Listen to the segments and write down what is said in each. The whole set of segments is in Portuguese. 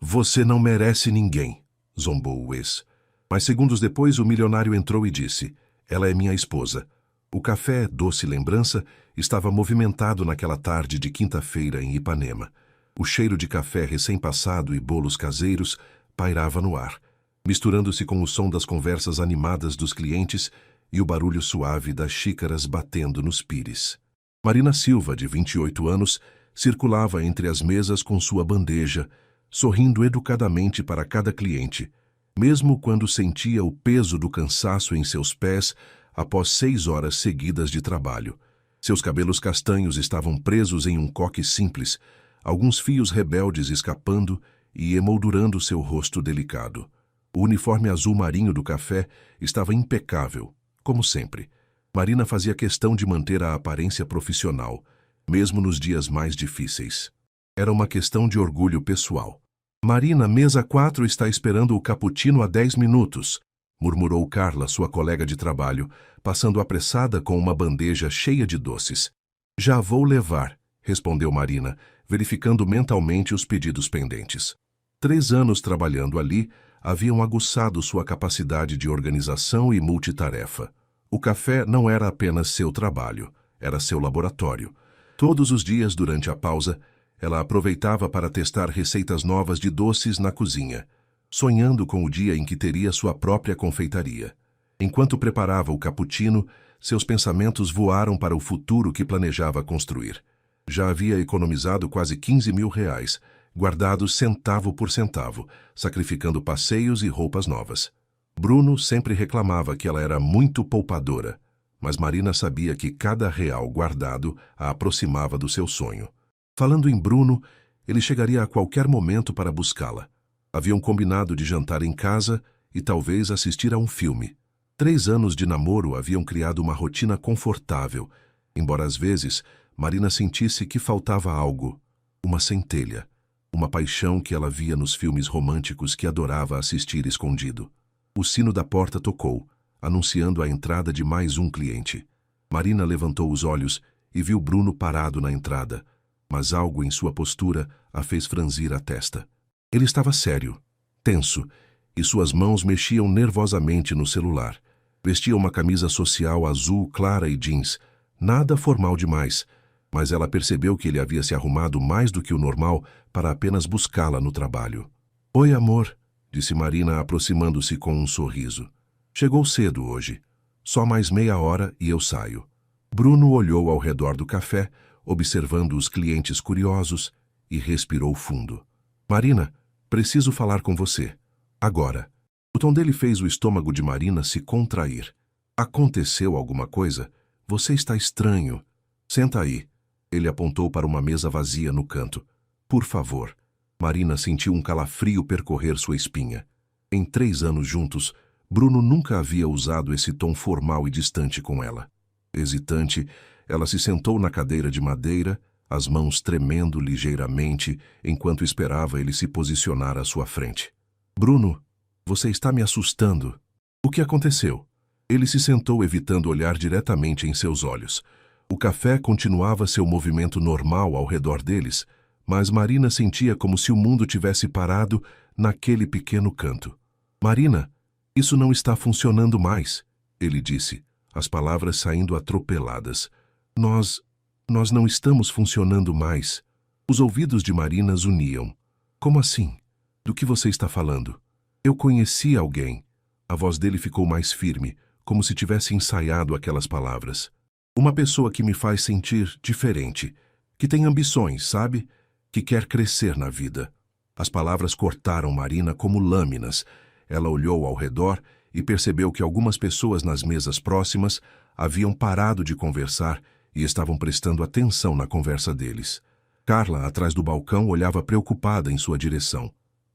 Você não merece ninguém, zombou o ex. Mas segundos depois o milionário entrou e disse: ela é minha esposa. O café, doce lembrança, estava movimentado naquela tarde de quinta-feira em Ipanema. O cheiro de café recém-passado e bolos caseiros pairava no ar, misturando-se com o som das conversas animadas dos clientes e o barulho suave das xícaras batendo nos pires. Marina Silva, de 28 anos, circulava entre as mesas com sua bandeja, sorrindo educadamente para cada cliente, mesmo quando sentia o peso do cansaço em seus pés após 6 horas seguidas de trabalho. Seus cabelos castanhos estavam presos em um coque simples, alguns fios rebeldes escapando e emoldurando seu rosto delicado. O uniforme azul marinho do café estava impecável, como sempre. Marina fazia questão de manter a aparência profissional, mesmo nos dias mais difíceis. Era uma questão de orgulho pessoal. Marina, mesa 4 está esperando o cappuccino há 10 minutos, murmurou Carla, sua colega de trabalho, passando apressada com uma bandeja cheia de doces. Já vou levar, respondeu Marina, verificando mentalmente os pedidos pendentes. 3 anos trabalhando ali haviam aguçado sua capacidade de organização e multitarefa. O café não era apenas seu trabalho, era seu laboratório. Todos os dias, durante a pausa, ela aproveitava para testar receitas novas de doces na cozinha, sonhando com o dia em que teria sua própria confeitaria. Enquanto preparava o cappuccino, seus pensamentos voaram para o futuro que planejava construir. Já havia economizado quase 15 mil reais, guardados centavo por centavo, sacrificando passeios e roupas novas. Bruno sempre reclamava que ela era muito poupadora, mas Marina sabia que cada real guardado a aproximava do seu sonho. Falando em Bruno, ele chegaria a qualquer momento para buscá-la. Haviam combinado de jantar em casa e talvez assistir a um filme. 3 anos de namoro haviam criado uma rotina confortável, embora às vezes Marina sentisse que faltava algo, uma centelha, uma paixão que ela via nos filmes românticos que adorava assistir escondido. O sino da porta tocou, anunciando a entrada de mais um cliente. Marina levantou os olhos e viu Bruno parado na entrada, mas algo em sua postura a fez franzir a testa. Ele estava sério, tenso, e suas mãos mexiam nervosamente no celular. Vestia uma camisa social azul clara e jeans, nada formal demais, mas ela percebeu que ele havia se arrumado mais do que o normal para apenas buscá-la no trabalho. Oi, amor, disse Marina, aproximando-se com um sorriso. Chegou cedo hoje. Só mais meia hora e eu saio. Bruno olhou ao redor do café, observando os clientes curiosos, e respirou fundo. Marina, preciso falar com você. Agora. O tom dele fez o estômago de Marina se contrair. Aconteceu alguma coisa? Você está estranho. Senta aí. Ele apontou para uma mesa vazia no canto. Por favor. Marina sentiu um calafrio percorrer sua espinha. Em 3 anos juntos, Bruno nunca havia usado esse tom formal e distante com ela. Hesitante, ela se sentou na cadeira de madeira, as mãos tremendo ligeiramente enquanto esperava ele se posicionar à sua frente. Bruno, você está me assustando. O que aconteceu? Ele se sentou evitando olhar diretamente em seus olhos. O café continuava seu movimento normal ao redor deles, mas Marina sentia como se o mundo tivesse parado naquele pequeno canto. Marina, isso não está funcionando mais, ele disse, as palavras saindo atropeladas. Nós não estamos funcionando mais. Os ouvidos de Marina zuniam. Como assim? Do que você está falando? Eu conheci alguém. A voz dele ficou mais firme, como se tivesse ensaiado aquelas palavras. Uma pessoa que me faz sentir diferente, que tem ambições, sabe? Que quer crescer na vida. As palavras cortaram Marina como lâminas. Ela olhou ao redor e percebeu que algumas pessoas nas mesas próximas haviam parado de conversar e estavam prestando atenção na conversa deles. Carla, atrás do balcão, olhava preocupada em sua direção.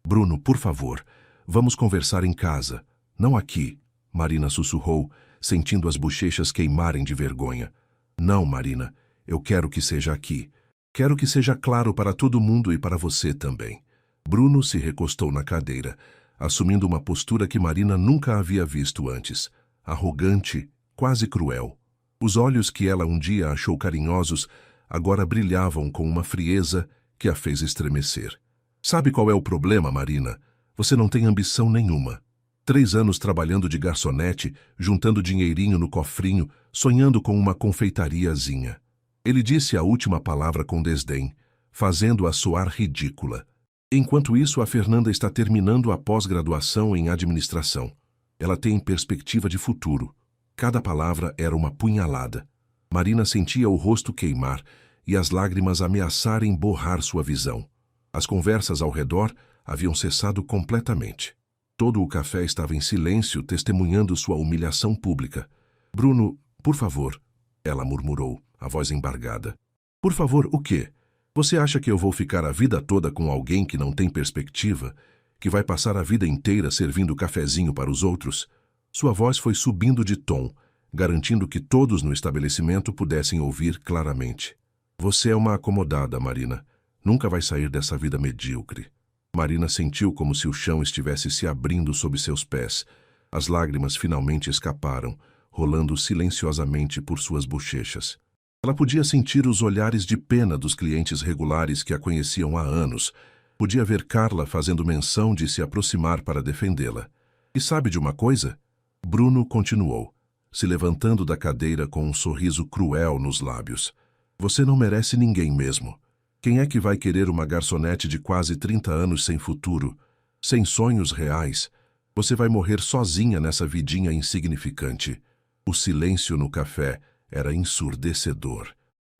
Bruno, por favor, vamos conversar em casa, não aqui, Marina sussurrou, sentindo as bochechas queimarem de vergonha. Não, Marina, eu quero que seja aqui. Quero que seja claro para todo mundo e para você também. Bruno se recostou na cadeira, assumindo uma postura que Marina nunca havia visto antes, arrogante, quase cruel. Os olhos que ela um dia achou carinhosos agora brilhavam com uma frieza que a fez estremecer. Sabe qual é o problema, Marina? Você não tem ambição nenhuma. 3 anos trabalhando de garçonete, juntando dinheirinho no cofrinho, sonhando com uma confeitariazinha. Ele disse a última palavra com desdém, fazendo-a soar ridícula. Enquanto isso, a Fernanda está terminando a pós-graduação em administração. Ela tem perspectiva de futuro. Cada palavra era uma punhalada. Marina sentia o rosto queimar e as lágrimas ameaçarem borrar sua visão. As conversas ao redor haviam cessado completamente. Todo o café estava em silêncio, testemunhando sua humilhação pública. Bruno, por favor, ela murmurou, a voz embargada. Por favor, o quê? Você acha que eu vou ficar a vida toda com alguém que não tem perspectiva, que vai passar a vida inteira servindo cafezinho para os outros? Sua voz foi subindo de tom, garantindo que todos no estabelecimento pudessem ouvir claramente. Você é uma acomodada, Marina. Nunca vai sair dessa vida medíocre. Marina sentiu como se o chão estivesse se abrindo sob seus pés. As lágrimas finalmente escaparam, rolando silenciosamente por suas bochechas. Ela podia sentir os olhares de pena dos clientes regulares que a conheciam há anos. Podia ver Carla fazendo menção de se aproximar para defendê-la. E sabe de uma coisa? Bruno continuou, se levantando da cadeira com um sorriso cruel nos lábios. Você não merece ninguém mesmo. Quem é que vai querer uma garçonete de quase 30 anos sem futuro, sem sonhos reais? Você vai morrer sozinha nessa vidinha insignificante. O silêncio no café era ensurdecedor.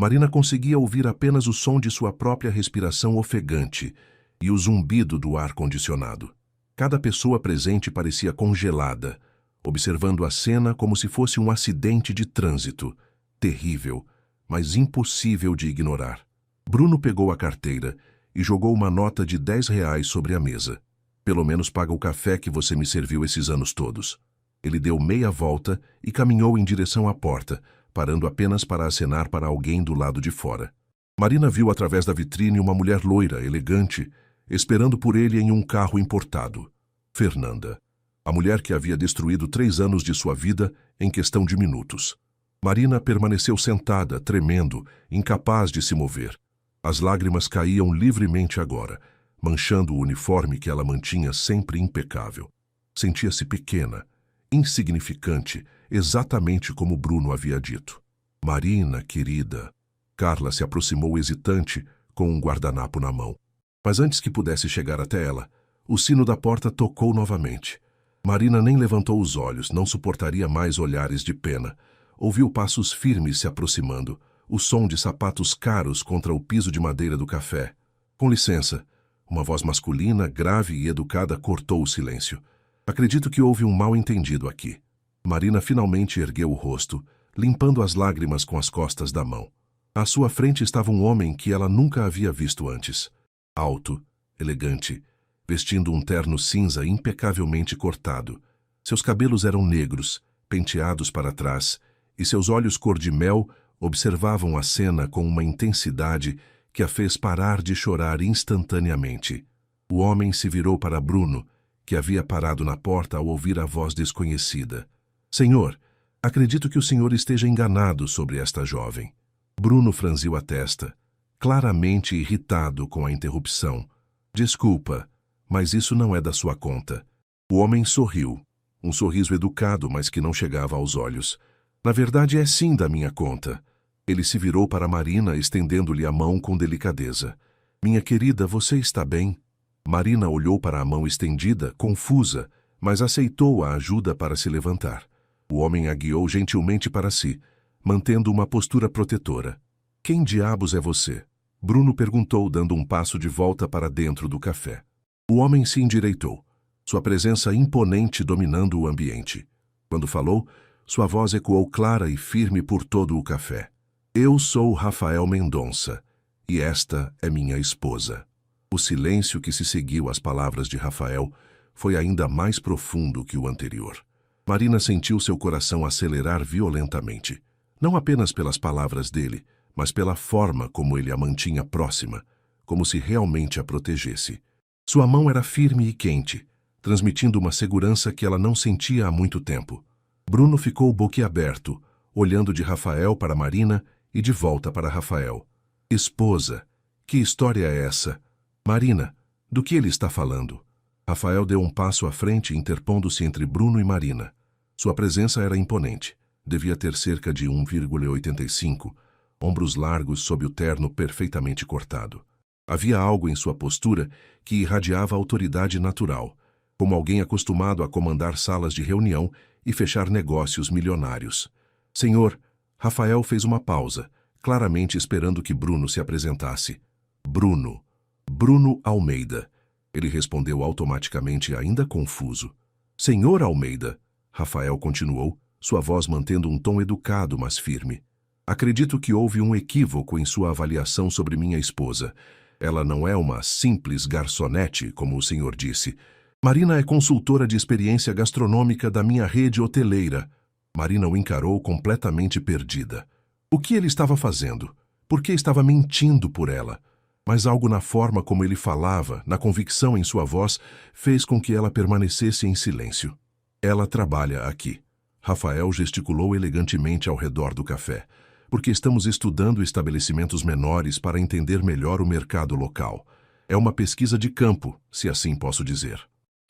Marina conseguia ouvir apenas o som de sua própria respiração ofegante e o zumbido do ar-condicionado. Cada pessoa presente parecia congelada, observando a cena como se fosse um acidente de trânsito, terrível, mas impossível de ignorar. Bruno pegou a carteira e jogou uma nota de R$ 10 sobre a mesa. Pelo menos paga o café que você me serviu esses anos todos. Ele deu meia volta e caminhou em direção à porta, parando apenas para acenar para alguém do lado de fora. Marina viu através da vitrine uma mulher loira, elegante, esperando por ele em um carro importado. Fernanda. A mulher que havia destruído 3 anos de sua vida em questão de minutos. Marina permaneceu sentada, tremendo, incapaz de se mover. As lágrimas caíam livremente agora, manchando o uniforme que ela mantinha sempre impecável. Sentia-se pequena, insignificante, exatamente como Bruno havia dito. Marina, querida. Carla se aproximou hesitante, com um guardanapo na mão. Mas antes que pudesse chegar até ela, o sino da porta tocou novamente. Marina nem levantou os olhos, não suportaria mais olhares de pena. Ouviu passos firmes se aproximando, o som de sapatos caros contra o piso de madeira do café. Com licença, uma voz masculina, grave e educada cortou o silêncio. Acredito que houve um mal-entendido aqui. Marina finalmente ergueu o rosto, limpando as lágrimas com as costas da mão. À sua frente estava um homem que ela nunca havia visto antes. Alto, elegante, vestindo um terno cinza impecavelmente cortado. Seus cabelos eram negros, penteados para trás, e seus olhos cor-de-mel observavam a cena com uma intensidade que a fez parar de chorar instantaneamente. O homem se virou para Bruno, que havia parado na porta ao ouvir a voz desconhecida. Senhor, acredito que o senhor esteja enganado sobre esta jovem. Bruno franziu a testa, claramente irritado com a interrupção. Desculpa, mas isso não é da sua conta. O homem sorriu, um sorriso educado, mas que não chegava aos olhos. Na verdade, é sim da minha conta. Ele se virou para Marina, estendendo-lhe a mão com delicadeza. Minha querida, você está bem? Marina olhou para a mão estendida, confusa, mas aceitou a ajuda para se levantar. O homem a guiou gentilmente para si, mantendo uma postura protetora. Quem diabos é você? Bruno perguntou, dando um passo de volta para dentro do café. O homem se endireitou, sua presença imponente dominando o ambiente. Quando falou, sua voz ecoou clara e firme por todo o café. Eu sou Rafael Mendonça, e esta é minha esposa. O silêncio que se seguiu às palavras de Rafael foi ainda mais profundo que o anterior. Marina sentiu seu coração acelerar violentamente, não apenas pelas palavras dele, mas pela forma como ele a mantinha próxima, como se realmente a protegesse. Sua mão era firme e quente, transmitindo uma segurança que ela não sentia há muito tempo. Bruno ficou boquiaberto, olhando de Rafael para Marina e de volta para Rafael. Esposa, que história é essa? Marina, Do que ele está falando? Rafael deu um passo à frente, interpondo-se entre Bruno e Marina. Sua presença era imponente. Devia ter cerca de 1,85, ombros largos sob o terno perfeitamente cortado. Havia algo em sua postura que irradiava autoridade natural, como alguém acostumado a comandar salas de reunião e fechar negócios milionários. Senhor, Rafael fez uma pausa, claramente esperando que Bruno se apresentasse. Bruno. Bruno Almeida. Ele respondeu automaticamente, ainda confuso. Senhor Almeida. Rafael continuou, sua voz mantendo um tom educado, mas firme. Acredito que houve um equívoco em sua avaliação sobre minha esposa. Ela não é uma simples garçonete, como o senhor disse. Marina é consultora de experiência gastronômica da minha rede hoteleira. Marina o encarou completamente perdida. O que ele estava fazendo? Por que estava mentindo por ela? Mas algo na forma como ele falava, na convicção em sua voz, fez com que ela permanecesse em silêncio. Ela trabalha aqui. Rafael gesticulou elegantemente ao redor do café, porque estamos estudando estabelecimentos menores para entender melhor o mercado local. É uma pesquisa de campo, se assim posso dizer.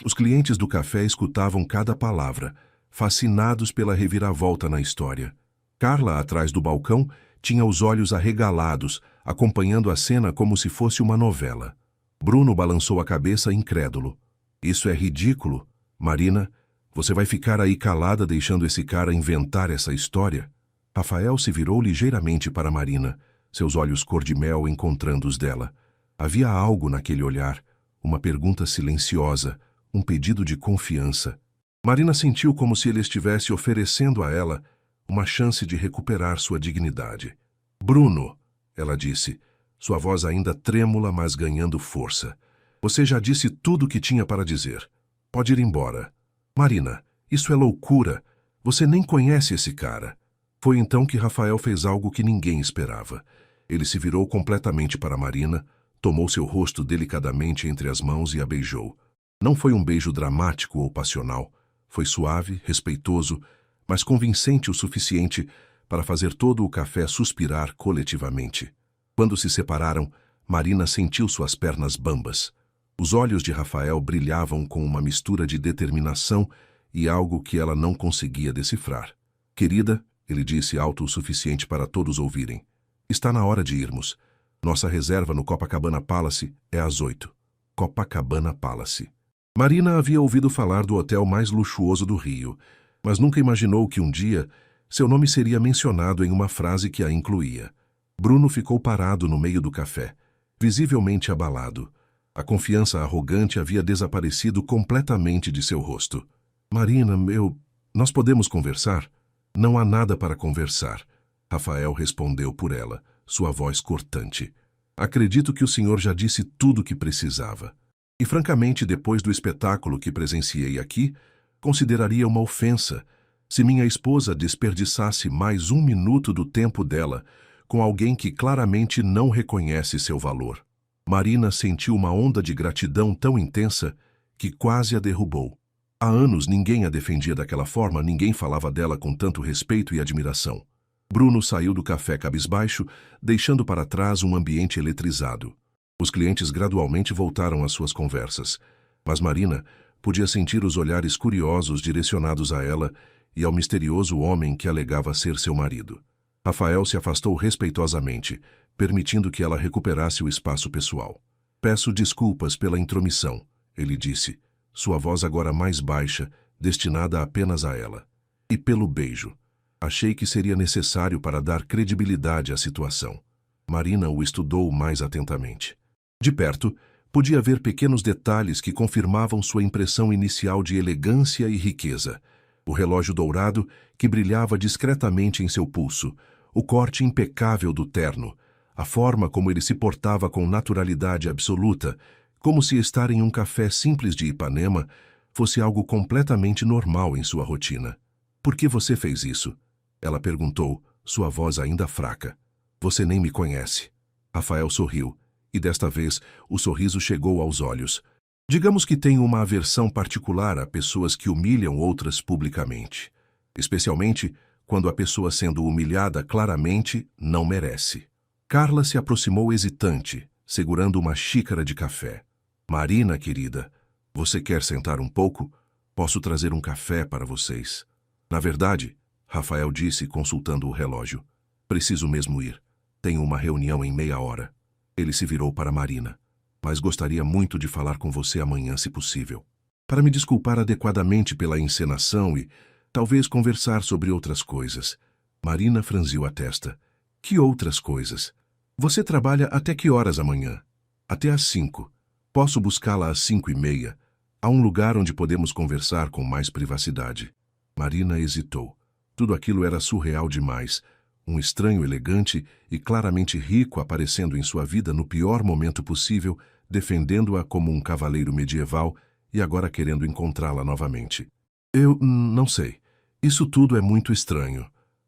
Os clientes do café escutavam cada palavra, fascinados pela reviravolta na história. Carla, atrás do balcão, tinha os olhos arregalados, acompanhando a cena como se fosse uma novela. Bruno balançou a cabeça incrédulo. Isso é ridículo. Marina, você vai ficar aí calada deixando esse cara inventar essa história? Rafael se virou ligeiramente para Marina, seus olhos cor de mel encontrando os dela. Havia algo naquele olhar, uma pergunta silenciosa, um pedido de confiança. Marina sentiu como se ele estivesse oferecendo a ela uma chance de recuperar sua dignidade. Bruno, ela disse, sua voz ainda trêmula, mas ganhando força. Você já disse tudo o que tinha para dizer. Pode ir embora. Marina, isso é loucura. Você nem conhece esse cara. Foi então que Rafael fez algo que ninguém esperava. Ele se virou completamente para Marina, tomou seu rosto delicadamente entre as mãos e a beijou. Não foi um beijo dramático ou passional. Foi suave, respeitoso, mas convincente o suficiente para fazer todo o café suspirar coletivamente. Quando se separaram, Marina sentiu suas pernas bambas. Os olhos de Rafael brilhavam com uma mistura de determinação e algo que ela não conseguia decifrar. Querida, ele disse alto o suficiente para todos ouvirem, está na hora de irmos. Nossa reserva no Copacabana Palace é às 8. Copacabana Palace. Marina havia ouvido falar do hotel mais luxuoso do Rio, mas nunca imaginou que um dia seu nome seria mencionado em uma frase que a incluía. Bruno ficou parado no meio do café, visivelmente abalado. A confiança arrogante havia desaparecido completamente de seu rosto. Marina, nós podemos conversar? Não há nada para conversar. Rafael respondeu por ela, sua voz cortante. Acredito que o senhor já disse tudo o que precisava. E francamente, depois do espetáculo que presenciei aqui, consideraria uma ofensa se minha esposa desperdiçasse mais um minuto do tempo dela com alguém que claramente não reconhece seu valor. Marina sentiu uma onda de gratidão tão intensa que quase a derrubou. Há anos ninguém a defendia daquela forma, ninguém falava dela com tanto respeito e admiração. Bruno saiu do café cabisbaixo, deixando para trás um ambiente eletrizado. Os clientes gradualmente voltaram às suas conversas, mas Marina podia sentir os olhares curiosos direcionados a ela e ao misterioso homem que alegava ser seu marido. Rafael se afastou respeitosamente, permitindo que ela recuperasse o espaço pessoal. Peço desculpas pela intromissão, ele disse, sua voz agora mais baixa, destinada apenas a ela. E pelo beijo. Achei que seria necessário para dar credibilidade à situação. Marina o estudou mais atentamente. De perto, podia ver pequenos detalhes que confirmavam sua impressão inicial de elegância e riqueza. O relógio dourado, que brilhava discretamente em seu pulso, o corte impecável do terno, a forma como ele se portava com naturalidade absoluta, como se estar em um café simples de Ipanema fosse algo completamente normal em sua rotina. Por que você fez isso? Ela perguntou, sua voz ainda fraca. Você nem me conhece. Rafael sorriu, e desta vez o sorriso chegou aos olhos. Digamos que tenho uma aversão particular a pessoas que humilham outras publicamente, especialmente quando a pessoa sendo humilhada claramente não merece. Carla se aproximou hesitante, segurando uma xícara de café. Marina, querida, você quer sentar um pouco? Posso trazer um café para vocês. Na verdade, Rafael disse, consultando o relógio. Preciso mesmo ir. Tenho uma reunião em meia hora. Ele se virou para Marina. Mas gostaria muito de falar com você amanhã, se possível. Para me desculpar adequadamente pela encenação e talvez conversar sobre outras coisas. Marina franziu a testa. Que outras coisas? Você trabalha até que horas amanhã? Até às 5. Posso buscá-la às 5:30. Há um lugar onde podemos conversar com mais privacidade. Marina hesitou. Tudo aquilo era surreal demais. Um estranho elegante e claramente rico aparecendo em sua vida no pior momento possível, defendendo-a como um cavaleiro medieval e agora querendo encontrá-la novamente. Eu não sei. Isso tudo é muito estranho.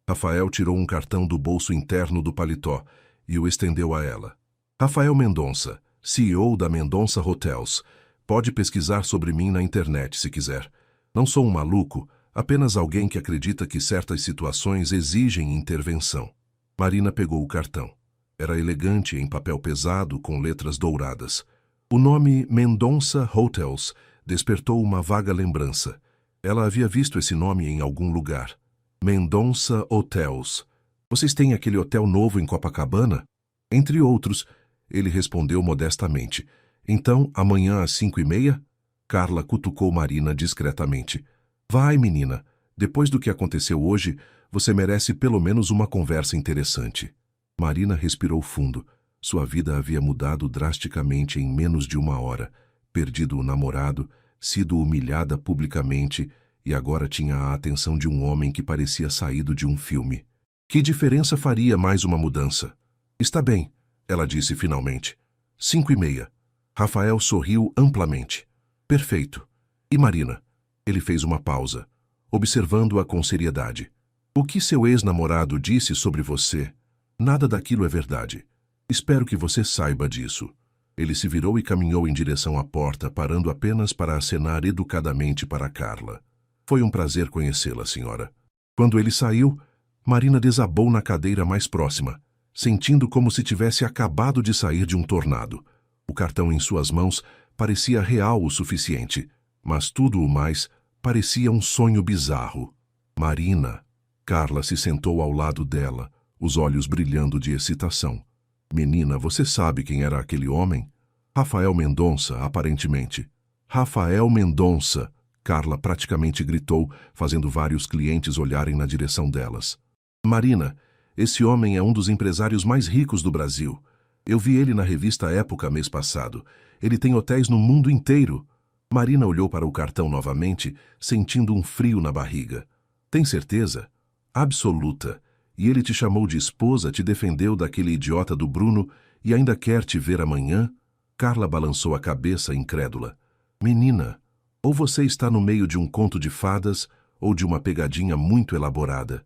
Rafael tirou um cartão do bolso interno do paletó e o estendeu a ela. Rafael Mendonça, CEO da Mendonça Hotels. Pode pesquisar sobre mim na internet se quiser. Não sou um maluco, apenas alguém que acredita que certas situações exigem intervenção. Marina pegou o cartão. Era elegante em papel pesado com letras douradas. O nome Mendonça Hotels despertou uma vaga lembrança. Ela havia visto esse nome em algum lugar. Mendonça Hotels. Vocês têm aquele hotel novo em Copacabana? Entre outros, ele respondeu modestamente. Então, amanhã às 5:30? Carla cutucou Marina discretamente. Vai, menina. Depois do que aconteceu hoje, você merece pelo menos uma conversa interessante. Marina respirou fundo. Sua vida havia mudado drasticamente em menos de uma hora. Perdido o namorado, sido humilhada publicamente e agora tinha a atenção de um homem que parecia saído de um filme. Que diferença faria mais uma mudança? Está bem, ela disse finalmente. 5:30. Rafael sorriu amplamente. Perfeito. E Marina? Ele fez uma pausa, observando-a com seriedade. O que seu ex-namorado disse sobre você? Nada daquilo é verdade. Espero que você saiba disso. Ele se virou e caminhou em direção à porta, parando apenas para acenar educadamente para Carla. Foi um prazer conhecê-la, senhora. Quando ele saiu, Marina desabou na cadeira mais próxima, sentindo como se tivesse acabado de sair de um tornado. O cartão em suas mãos parecia real o suficiente, mas tudo o mais parecia um sonho bizarro. Marina. Carla se sentou ao lado dela, os olhos brilhando de excitação. Menina, você sabe quem era aquele homem? Rafael Mendonça, aparentemente. Rafael Mendonça, Carla praticamente gritou, fazendo vários clientes olharem na direção delas. Marina, esse homem é um dos empresários mais ricos do Brasil. Eu vi ele na revista Época mês passado. Ele tem hotéis no mundo inteiro. Marina olhou para o cartão novamente, sentindo um frio na barriga. Tem certeza? Absoluta. E ele te chamou de esposa, te defendeu daquele idiota do Bruno e ainda quer te ver amanhã? Carla balançou a cabeça, incrédula. Menina, ou você está no meio de um conto de fadas ou de uma pegadinha muito elaborada.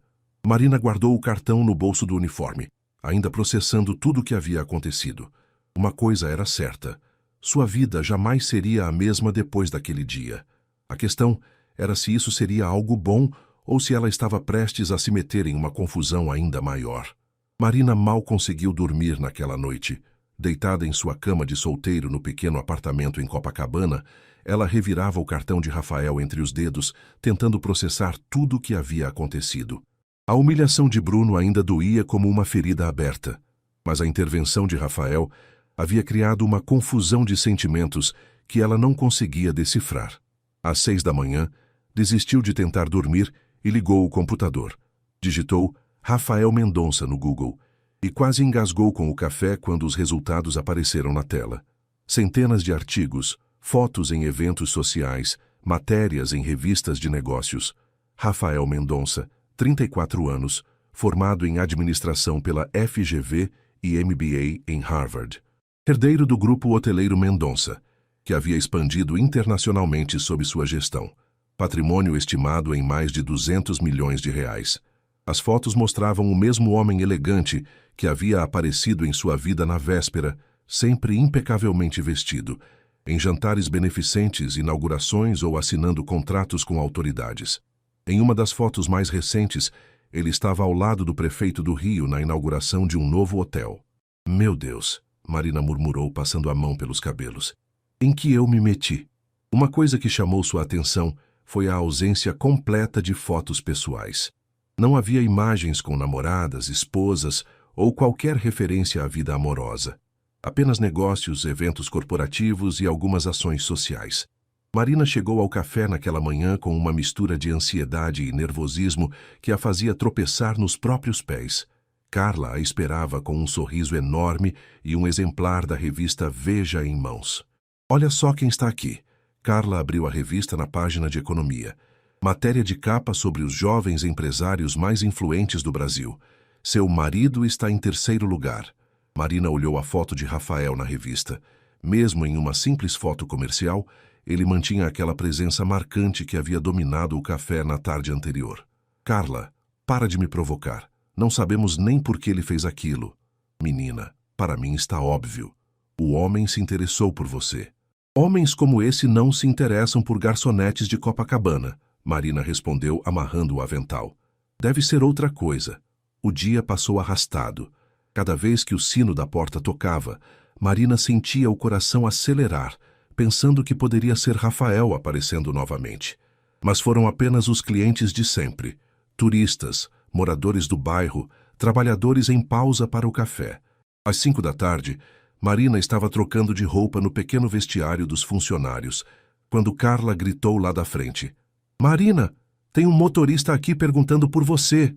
Marina guardou o cartão no bolso do uniforme, ainda processando tudo o que havia acontecido. Uma coisa era certa. Sua vida jamais seria a mesma depois daquele dia. A questão era se isso seria algo bom ou se ela estava prestes a se meter em uma confusão ainda maior. Marina mal conseguiu dormir naquela noite. Deitada em sua cama de solteiro no pequeno apartamento em Copacabana, ela revirava o cartão de Rafael entre os dedos, tentando processar tudo o que havia acontecido. A humilhação de Bruno ainda doía como uma ferida aberta, mas a intervenção de Rafael havia criado uma confusão de sentimentos que ela não conseguia decifrar. Às 6 da manhã, desistiu de tentar dormir e ligou o computador. Digitou Rafael Mendonça no Google e quase engasgou com o café quando os resultados apareceram na tela. Centenas de artigos, fotos em eventos sociais, matérias em revistas de negócios. Rafael Mendonça, 34 anos, formado em administração pela FGV e MBA em Harvard. Herdeiro do grupo hoteleiro Mendonça, que havia expandido internacionalmente sob sua gestão. Patrimônio estimado em mais de 200 milhões de reais. As fotos mostravam o mesmo homem elegante que havia aparecido em sua vida na véspera, sempre impecavelmente vestido, em jantares beneficentes, inaugurações ou assinando contratos com autoridades. Em uma das fotos mais recentes, ele estava ao lado do prefeito do Rio na inauguração de um novo hotel. Meu Deus, Marina murmurou, passando a mão pelos cabelos. Em que eu me meti? Uma coisa que chamou sua atenção foi a ausência completa de fotos pessoais. Não havia imagens com namoradas, esposas ou qualquer referência à vida amorosa. Apenas negócios, eventos corporativos e algumas ações sociais. Marina chegou ao café naquela manhã com uma mistura de ansiedade e nervosismo que a fazia tropeçar nos próprios pés. Carla a esperava com um sorriso enorme e um exemplar da revista Veja em mãos. Olha só quem está aqui. Carla abriu a revista na página de economia. Matéria de capa sobre os jovens empresários mais influentes do Brasil. Seu marido está em terceiro lugar. Marina olhou a foto de Rafael na revista. Mesmo em uma simples foto comercial, ele mantinha aquela presença marcante que havia dominado o café na tarde anterior. Carla, para de me provocar. Não sabemos nem por que ele fez aquilo. Menina, para mim está óbvio. O homem se interessou por você. Homens como esse não se interessam por garçonetes de Copacabana, Marina respondeu amarrando o avental. Deve ser outra coisa. O dia passou arrastado. Cada vez que o sino da porta tocava, Marina sentia o coração acelerar, pensando que poderia ser Rafael aparecendo novamente. Mas foram apenas os clientes de sempre. Turistas, moradores do bairro, trabalhadores em pausa para o café. Às 5 da tarde, Marina estava trocando de roupa no pequeno vestiário dos funcionários, quando Carla gritou lá da frente. Marina, tem um motorista aqui perguntando por você.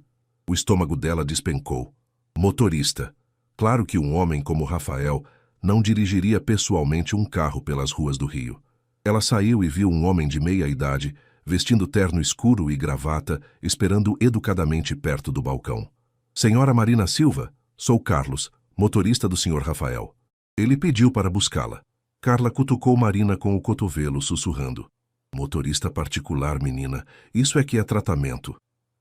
O estômago dela despencou. Motorista. Claro que um homem como Rafael não dirigiria pessoalmente um carro pelas ruas do Rio. Ela saiu e viu um homem de meia idade, vestindo terno escuro e gravata, esperando educadamente perto do balcão. Senhora Marina Silva, sou Carlos, motorista do Sr. Rafael. Ele pediu para buscá-la. Carla cutucou Marina com o cotovelo, sussurrando. Motorista particular, menina, isso é que é tratamento.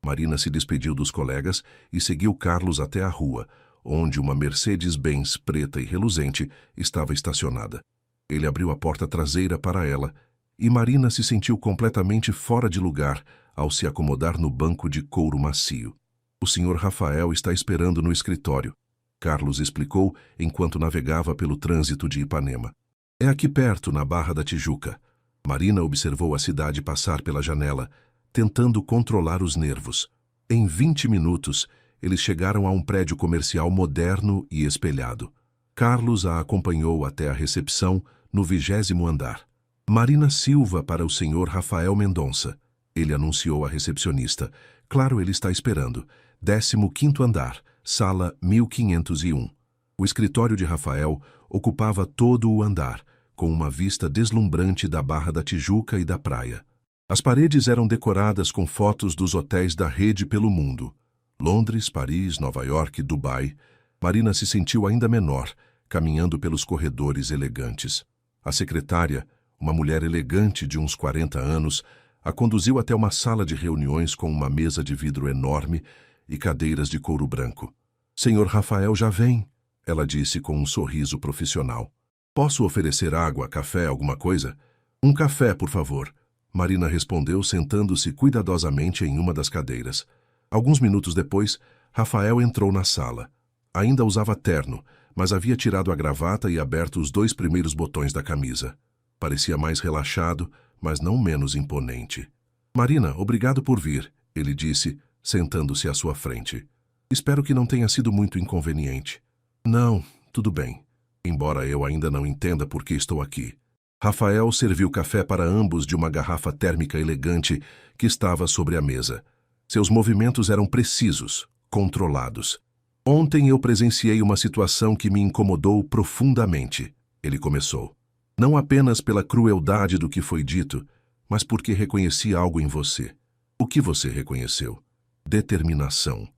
Marina se despediu dos colegas e seguiu Carlos até a rua, onde uma Mercedes-Benz preta e reluzente estava estacionada. Ele abriu a porta traseira para ela e Marina se sentiu completamente fora de lugar ao se acomodar no banco de couro macio. O Sr. Rafael está esperando no escritório, Carlos explicou enquanto navegava pelo trânsito de Ipanema. É aqui perto, na Barra da Tijuca. Marina observou a cidade passar pela janela, tentando controlar os nervos. Em 20 minutos, eles chegaram a um prédio comercial moderno e espelhado. Carlos a acompanhou até a recepção, no 20º andar. Marina Silva para o Sr. Rafael Mendonça. Ele anunciou à recepcionista. Claro, ele está esperando. 15º andar, sala 1501. O escritório de Rafael ocupava todo o andar, com uma vista deslumbrante da Barra da Tijuca e da praia. As paredes eram decoradas com fotos dos hotéis da rede pelo mundo. Londres, Paris, Nova York, Dubai. Marina se sentiu ainda menor, caminhando pelos corredores elegantes. A secretária, uma mulher elegante de uns 40 anos, a conduziu até uma sala de reuniões com uma mesa de vidro enorme e cadeiras de couro branco. Senhor Rafael já vem, ela disse com um sorriso profissional. Posso oferecer água, café, alguma coisa? Um café, por favor. Marina respondeu, sentando-se cuidadosamente em uma das cadeiras. Alguns minutos depois, Rafael entrou na sala. Ainda usava terno, mas havia tirado a gravata e aberto os 2 primeiros botões da camisa. Parecia mais relaxado, mas não menos imponente. Marina, obrigado por vir, ele disse, sentando-se à sua frente. Espero que não tenha sido muito inconveniente. Não, tudo bem. Embora eu ainda não entenda por que estou aqui. Rafael serviu café para ambos de uma garrafa térmica elegante que estava sobre a mesa. Seus movimentos eram precisos, controlados. Ontem eu presenciei uma situação que me incomodou profundamente, ele começou. Não apenas pela crueldade do que foi dito, mas porque reconheci algo em você. O que você reconheceu? Determinação,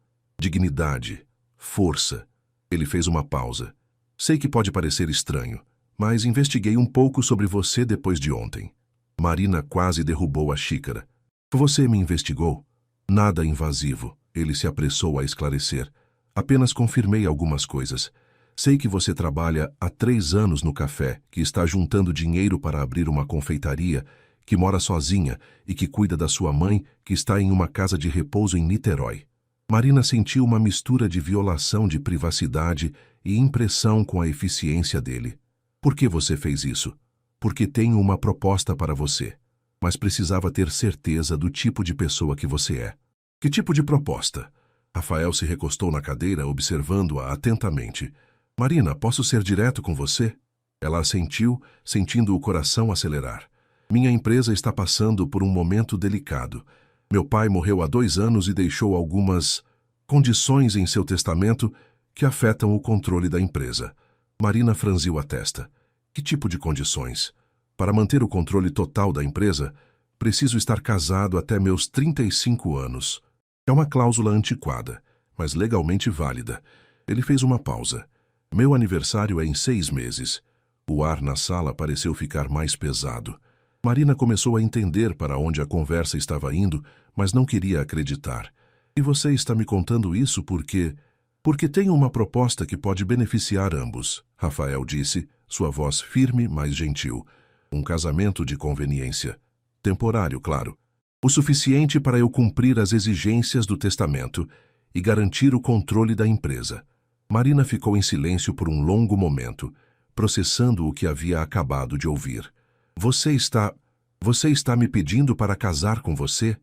dignidade, força. Ele fez uma pausa. Sei que pode parecer estranho, mas investiguei um pouco sobre você depois de ontem. Marina quase derrubou a xícara. Você me investigou? Nada invasivo, ele se apressou a esclarecer. Apenas confirmei algumas coisas. Sei que você trabalha há 3 anos no café, que está juntando dinheiro para abrir uma confeitaria, que mora sozinha e que cuida da sua mãe, que está em uma casa de repouso em Niterói. Marina sentiu uma mistura de violação de privacidade e impressão com a eficiência dele. Por que você fez isso? porque tenho uma proposta para você. Mas precisava ter certeza do tipo de pessoa que você é. Que tipo de proposta? Rafael se recostou na cadeira, observando-a atentamente. Marina, posso ser direto com você? Ela assentiu, sentindo o coração acelerar. Minha empresa está passando por um momento delicado. Meu pai morreu há 2 anos e deixou algumas condições em seu testamento que afetam o controle da empresa. Marina franziu a testa. Que tipo de condições? Para manter o controle total da empresa, preciso estar casado até meus 35 anos. É uma cláusula antiquada, mas legalmente válida. Ele fez uma pausa. Meu aniversário é em 6 meses. O ar na sala pareceu ficar mais pesado. Marina começou a entender para onde a conversa estava indo, mas não queria acreditar. E você está me contando isso porque... Porque tenho uma proposta que pode beneficiar ambos, Rafael disse, sua voz firme, mas gentil. Um casamento de conveniência. Temporário, claro. O suficiente para eu cumprir as exigências do testamento e garantir o controle da empresa. Marina ficou em silêncio por um longo momento, processando o que havia acabado de ouvir. Você está me pedindo para casar com você?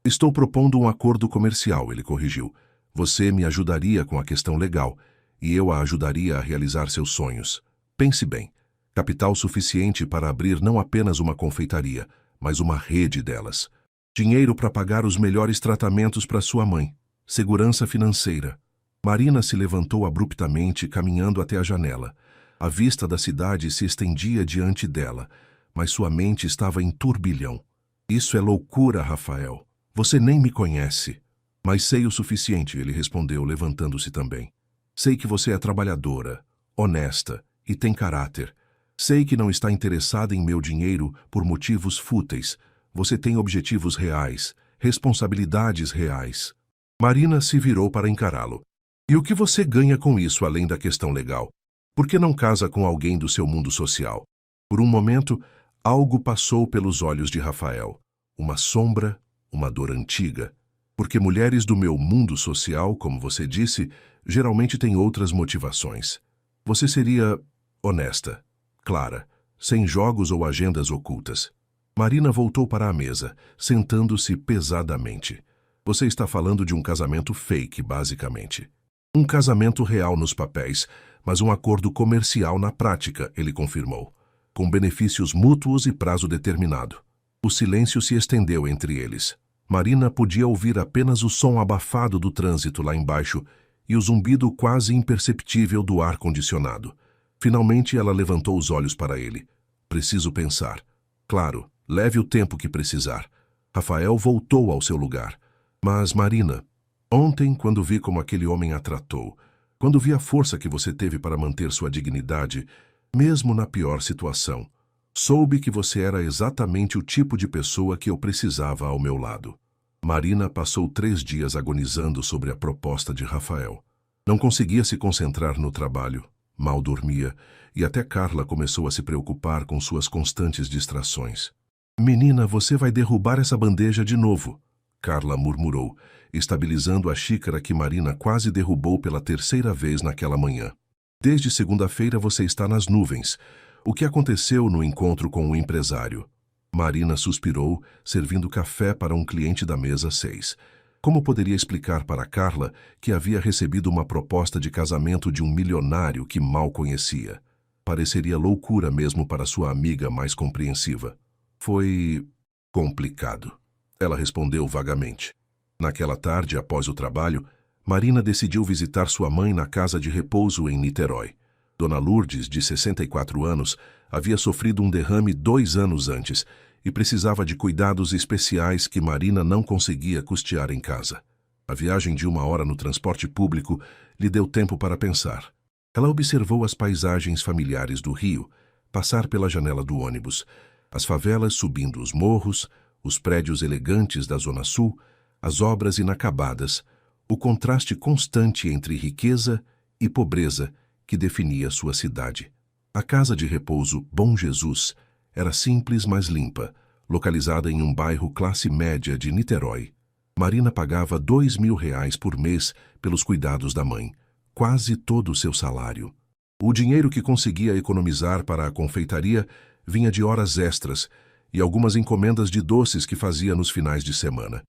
Estou propondo um acordo comercial, ele corrigiu. Você me ajudaria com a questão legal e eu a ajudaria a realizar seus sonhos. Pense bem. Capital suficiente para abrir não apenas uma confeitaria, mas uma rede delas. Dinheiro para pagar os melhores tratamentos para sua mãe. Segurança financeira. Marina se levantou abruptamente, caminhando até a janela. A vista da cidade se estendia diante dela, mas sua mente estava em turbilhão. Isso é loucura, Rafael. Você nem me conhece. Mas sei o suficiente, ele respondeu, levantando-se também. Sei que você é trabalhadora, honesta e tem caráter. Sei que não está interessada em meu dinheiro por motivos fúteis. Você tem objetivos reais, responsabilidades reais. Marina se virou para encará-lo. E o que você ganha com isso, além da questão legal? Por que não casa com alguém do seu mundo social? Por um momento, algo passou pelos olhos de Rafael. Uma sombra, uma dor antiga. Porque mulheres do meu mundo social, como você disse, geralmente têm outras motivações. Você seria honesta, clara, sem jogos ou agendas ocultas. Marina voltou para a mesa, sentando-se pesadamente. Você está falando de um casamento fake, basicamente. Um casamento real nos papéis, mas um acordo comercial na prática, ele confirmou, com benefícios mútuos e prazo determinado. O silêncio se estendeu entre eles. Marina podia ouvir apenas o som abafado do trânsito lá embaixo e o zumbido quase imperceptível do ar-condicionado. Finalmente ela levantou os olhos para ele. Preciso pensar. Claro, leve o tempo que precisar. Rafael voltou ao seu lugar. Mas, Marina, ontem, quando vi como aquele homem a tratou, quando vi a força que você teve para manter sua dignidade, mesmo na pior situação, soube que você era exatamente o tipo de pessoa que eu precisava ao meu lado. Marina passou 3 dias agonizando sobre a proposta de Rafael. Não conseguia se concentrar no trabalho, mal dormia, e até Carla começou a se preocupar com suas constantes distrações. Menina, você vai derrubar essa bandeja de novo, Carla murmurou, estabilizando a xícara que Marina quase derrubou pela 3ª vez naquela manhã. Desde segunda-feira você está nas nuvens. O que aconteceu no encontro com o empresário? Marina suspirou, servindo café para um cliente da mesa 6. Como poderia explicar para Carla que havia recebido uma proposta de casamento de um milionário que mal conhecia? Pareceria loucura mesmo para sua amiga mais compreensiva. Foi complicado. Ela respondeu vagamente. Naquela tarde, após o trabalho, Marina decidiu visitar sua mãe na casa de repouso em Niterói. Dona Lourdes, de 64 anos, havia sofrido um derrame 2 anos antes e precisava de cuidados especiais que Marina não conseguia custear em casa. A viagem de 1 hora no transporte público lhe deu tempo para pensar. Ela observou as paisagens familiares do Rio, passar pela janela do ônibus, as favelas subindo os morros, os prédios elegantes da Zona Sul, as obras inacabadas, o contraste constante entre riqueza e pobreza que definia sua cidade. A casa de repouso Bom Jesus era simples, mas limpa, localizada em um bairro classe média de Niterói. Marina pagava R$ 2.000 por mês pelos cuidados da mãe, quase todo o seu salário. O dinheiro que conseguia economizar para a confeitaria Vinha de horas extras e algumas encomendas de doces que fazia nos finais de semana.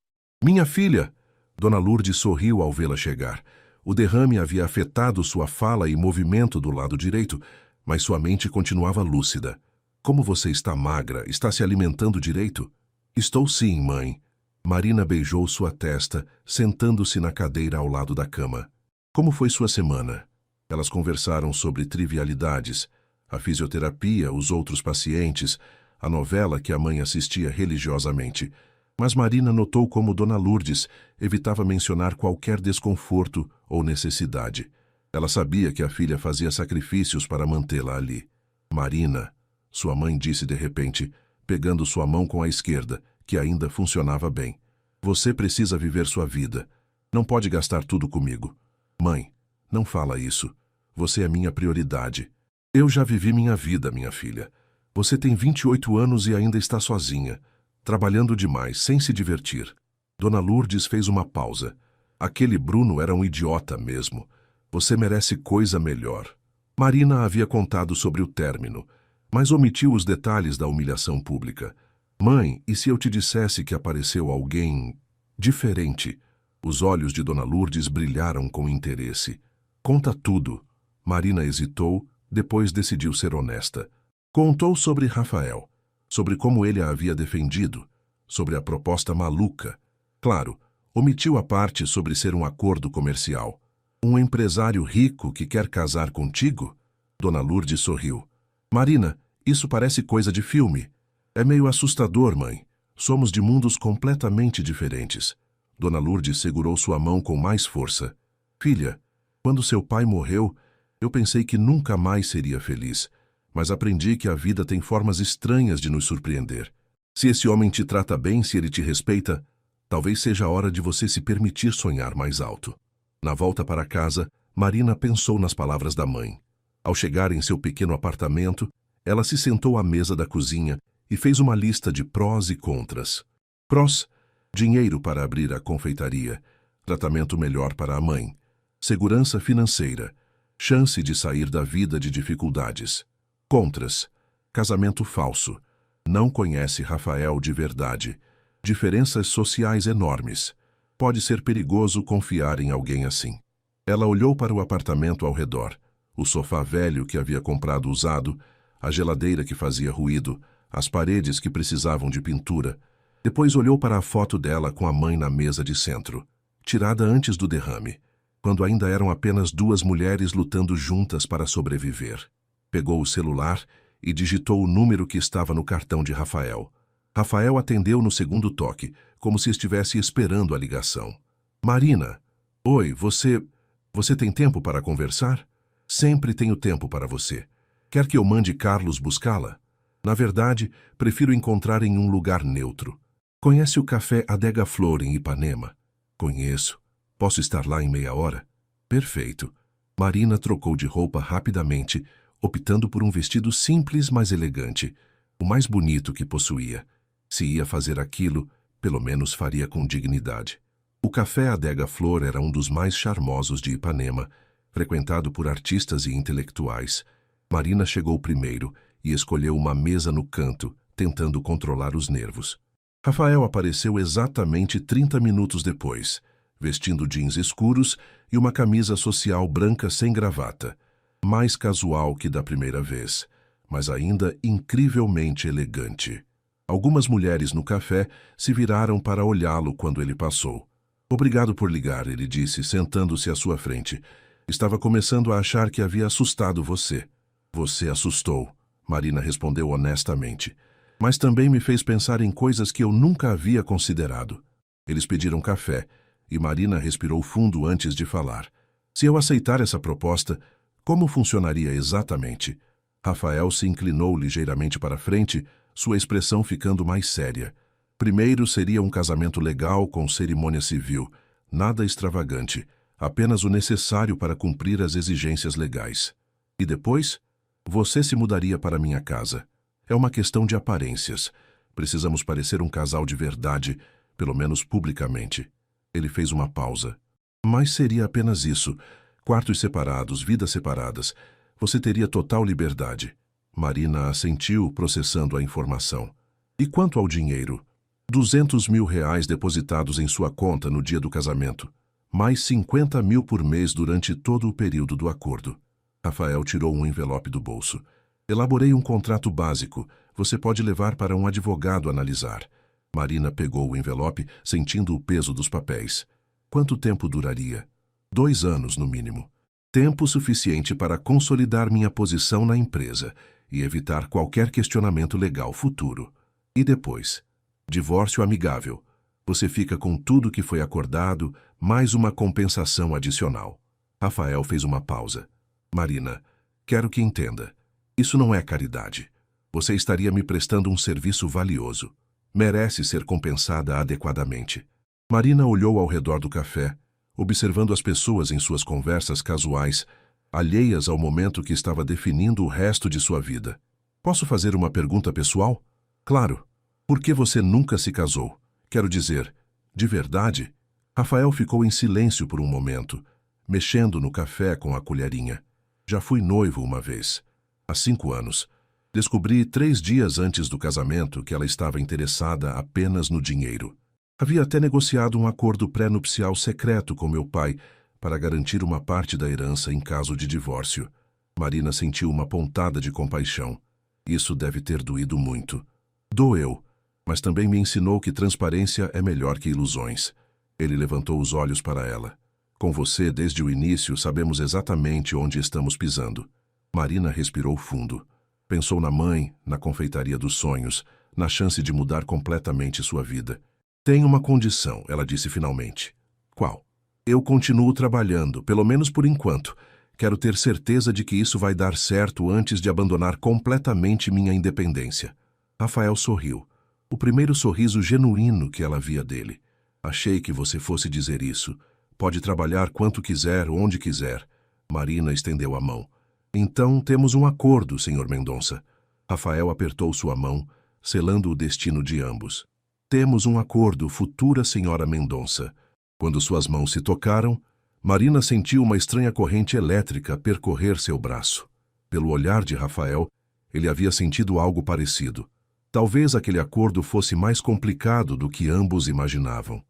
Minha filha! Dona Lourdes sorriu ao vê-la chegar. O derrame havia afetado sua fala e movimento do lado direito, mas sua mente continuava lúcida. Como você está magra? Está se alimentando direito? Estou sim, mãe. Marina beijou sua testa, sentando-se na cadeira ao lado da cama. Como foi sua semana? Elas conversaram sobre trivialidades, a fisioterapia, os outros pacientes, a novela que a mãe assistia religiosamente. Mas Marina notou como Dona Lourdes evitava mencionar qualquer desconforto ou necessidade. Ela sabia que a filha fazia sacrifícios para mantê-la ali. Marina, sua mãe disse de repente, pegando sua mão com a esquerda, que ainda funcionava bem. Você precisa viver sua vida. Não pode gastar tudo comigo. Mãe, não fala isso. Você é minha prioridade. Eu já vivi minha vida, minha filha. Você tem 28 anos e ainda está sozinha, trabalhando demais, sem se divertir. Dona Lourdes fez uma pausa. Aquele Bruno era um idiota mesmo. Você merece coisa melhor. Marina havia contado sobre o término, mas omitiu os detalhes da humilhação pública. Mãe, e se eu te dissesse que apareceu alguém diferente? Os olhos de Dona Lourdes brilharam com interesse. Conta tudo. Marina hesitou, depois decidiu ser honesta. Contou sobre Rafael, sobre como ele a havia defendido, sobre a proposta maluca. Claro, omitiu a parte sobre ser um acordo comercial. Um empresário rico que quer casar contigo? Dona Lourdes sorriu. Marina, isso parece coisa de filme. É meio assustador, mãe. Somos de mundos completamente diferentes. Dona Lourdes segurou sua mão com mais força. Filha, quando seu pai morreu, eu pensei que nunca mais seria feliz, mas aprendi que a vida tem formas estranhas de nos surpreender. Se esse homem te trata bem, se ele te respeita, talvez seja a hora de você se permitir sonhar mais alto. Na volta para casa, Marina pensou nas palavras da mãe. Ao chegar em seu pequeno apartamento, ela se sentou à mesa da cozinha e fez uma lista de prós e contras. Prós: dinheiro para abrir a confeitaria, tratamento melhor para a mãe, segurança financeira, chance de sair da vida de dificuldades. Contras: casamento falso, não conhece Rafael de verdade, diferenças sociais enormes. Pode ser perigoso confiar em alguém assim. Ela olhou para o apartamento ao redor, o sofá velho que havia comprado usado, a geladeira que fazia ruído, as paredes que precisavam de pintura. Depois olhou para a foto dela com a mãe na mesa de centro, tirada antes do derrame, quando ainda eram apenas duas mulheres lutando juntas para sobreviver. Pegou o celular e digitou o número que estava no cartão de Rafael. Rafael atendeu no segundo toque, como se estivesse esperando a ligação. Marina, oi, você tem tempo para conversar? Sempre tenho tempo para você. Quer que eu mande Carlos buscá-la? Na verdade, prefiro encontrar em um lugar neutro. Conhece o café Adega Flor em Ipanema? Conheço. Posso estar lá em meia hora? Perfeito. Marina trocou de roupa rapidamente, optando por um vestido simples, mas elegante, o mais bonito que possuía. Se ia fazer aquilo, pelo menos faria com dignidade. O café Adega Flor era um dos mais charmosos de Ipanema, frequentado por artistas e intelectuais. Marina chegou primeiro e escolheu uma mesa no canto, tentando controlar os nervos. Rafael apareceu exatamente 30 minutos depois, vestindo jeans escuros e uma camisa social branca sem gravata, mais casual que da primeira vez, mas ainda incrivelmente elegante. Algumas mulheres no café se viraram para olhá-lo quando ele passou. Obrigado por ligar, ele disse, sentando-se à sua frente. Estava começando a achar que havia assustado você. Você assustou, Marina respondeu honestamente. Mas também me fez pensar em coisas que eu nunca havia considerado. Eles pediram café, e Marina respirou fundo antes de falar. Se eu aceitar essa proposta, como funcionaria exatamente? Rafael se inclinou ligeiramente para frente, sua expressão ficando mais séria. Primeiro seria um casamento legal com cerimônia civil, nada extravagante, apenas o necessário para cumprir as exigências legais. E depois, você se mudaria para minha casa. É uma questão de aparências. Precisamos parecer um casal de verdade, pelo menos publicamente. Ele fez uma pausa. Mas seria apenas isso. Quartos separados, vidas separadas. Você teria total liberdade. Marina assentiu, processando a informação. E quanto ao dinheiro? 200 mil reais depositados em sua conta no dia do casamento, mais 50 mil por mês durante todo o período do acordo. Rafael tirou um envelope do bolso. Elaborei um contrato básico. Você pode levar para um advogado analisar. Marina pegou o envelope, sentindo o peso dos papéis. Quanto tempo duraria? 2 anos, no mínimo. Tempo suficiente para consolidar minha posição na empresa e evitar qualquer questionamento legal futuro. E depois? Divórcio amigável. Você fica com tudo que foi acordado, mais uma compensação adicional. Rafael fez uma pausa. Marina, quero que entenda. Isso não é caridade. Você estaria me prestando um serviço valioso. Merece ser compensada adequadamente. Marina olhou ao redor do café, observando as pessoas em suas conversas casuais, alheias ao momento que estava definindo o resto de sua vida. Posso fazer uma pergunta pessoal? Claro. Por que você nunca se casou? Quero dizer, de verdade? Rafael ficou em silêncio por um momento, mexendo no café com a colherinha. Já fui noivo uma vez, há 5 anos. Descobri 3 dias antes do casamento que ela estava interessada apenas no dinheiro. Havia até negociado um acordo pré-nupcial secreto com meu pai para garantir uma parte da herança em caso de divórcio. Marina sentiu uma pontada de compaixão. Isso deve ter doído muito. Doeu, mas também me ensinou que transparência é melhor que ilusões. Ele levantou os olhos para ela. Com você, desde o início, sabemos exatamente onde estamos pisando. Marina respirou fundo. Pensou na mãe, na confeitaria dos sonhos, na chance de mudar completamente sua vida. Tenho uma condição, ela disse finalmente. Qual? Eu continuo trabalhando, pelo menos por enquanto. Quero ter certeza de que isso vai dar certo antes de abandonar completamente minha independência. Rafael sorriu. O primeiro sorriso genuíno que ela via dele. Achei que você fosse dizer isso. Pode trabalhar quanto quiser, onde quiser. Marina estendeu a mão. Então temos um acordo, Sr. Mendonça. Rafael apertou sua mão, selando o destino de ambos. Temos um acordo, futura senhora Mendonça. Quando suas mãos se tocaram, Marina sentiu uma estranha corrente elétrica percorrer seu braço. Pelo olhar de Rafael, ele havia sentido algo parecido. Talvez aquele acordo fosse mais complicado do que ambos imaginavam.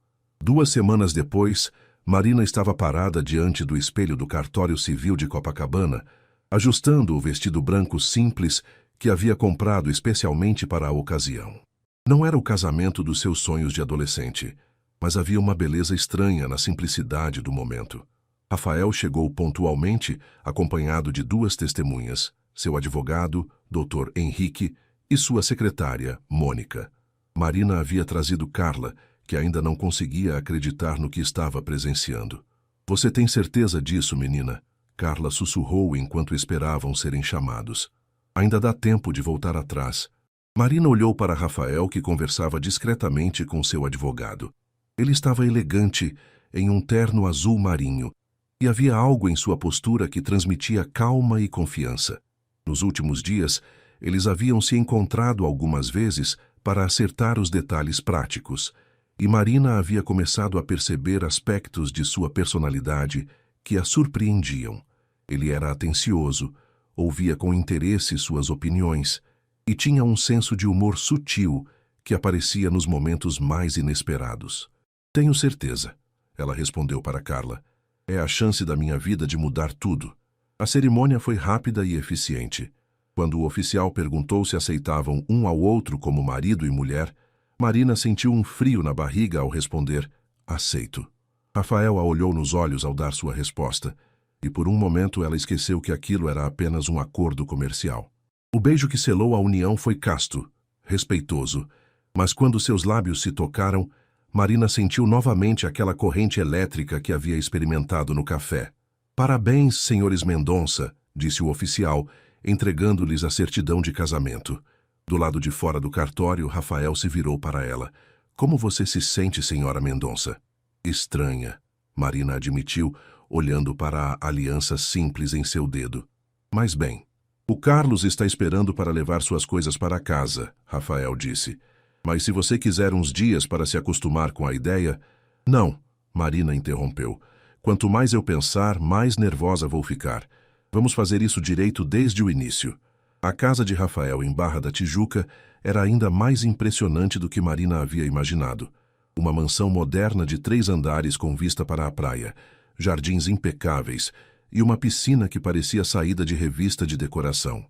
2 semanas depois, Marina estava parada diante do espelho do cartório civil de Copacabana, ajustando o vestido branco simples que havia comprado especialmente para a ocasião. Não era o casamento dos seus sonhos de adolescente, mas havia uma beleza estranha na simplicidade do momento. Rafael chegou pontualmente, acompanhado de 2 testemunhas, seu advogado, Dr. Henrique, e sua secretária, Mônica. Marina havia trazido Carla, que ainda não conseguia acreditar no que estava presenciando. Você tem certeza disso, menina? Carla sussurrou enquanto esperavam serem chamados. Ainda dá tempo de voltar atrás. Marina olhou para Rafael, que conversava discretamente com seu advogado. Ele estava elegante, em um terno azul marinho, e havia algo em sua postura que transmitia calma e confiança. Nos últimos dias, eles haviam se encontrado algumas vezes para acertar os detalhes práticos, e Marina havia começado a perceber aspectos de sua personalidade que a surpreendiam. Ele era atencioso, ouvia com interesse suas opiniões e tinha um senso de humor sutil que aparecia nos momentos mais inesperados. Tenho certeza, ela respondeu para Carla. É a chance da minha vida de mudar tudo. A cerimônia foi rápida e eficiente. Quando o oficial perguntou se aceitavam um ao outro como marido e mulher, Marina sentiu um frio na barriga ao responder, aceito. Rafael a olhou nos olhos ao dar sua resposta, e por um momento ela esqueceu que aquilo era apenas um acordo comercial. O beijo que selou a união foi casto, respeitoso, mas quando seus lábios se tocaram, Marina sentiu novamente aquela corrente elétrica que havia experimentado no café. Parabéns, senhores Mendonça, disse o oficial, entregando-lhes a certidão de casamento. Do lado de fora do cartório, Rafael se virou para ela. Como você se sente, senhora Mendonça? Estranha, Marina admitiu, olhando para a aliança simples em seu dedo. Mas bem, o Carlos está esperando para levar suas coisas para casa, Rafael disse. Mas se você quiser uns dias para se acostumar com a ideia... Não, Marina interrompeu. Quanto mais eu pensar, mais nervosa vou ficar. Vamos fazer isso direito desde o início. A casa de Rafael em Barra da Tijuca era ainda mais impressionante do que Marina havia imaginado. Uma mansão moderna de 3 andares com vista para a praia, jardins impecáveis e uma piscina que parecia saída de revista de decoração.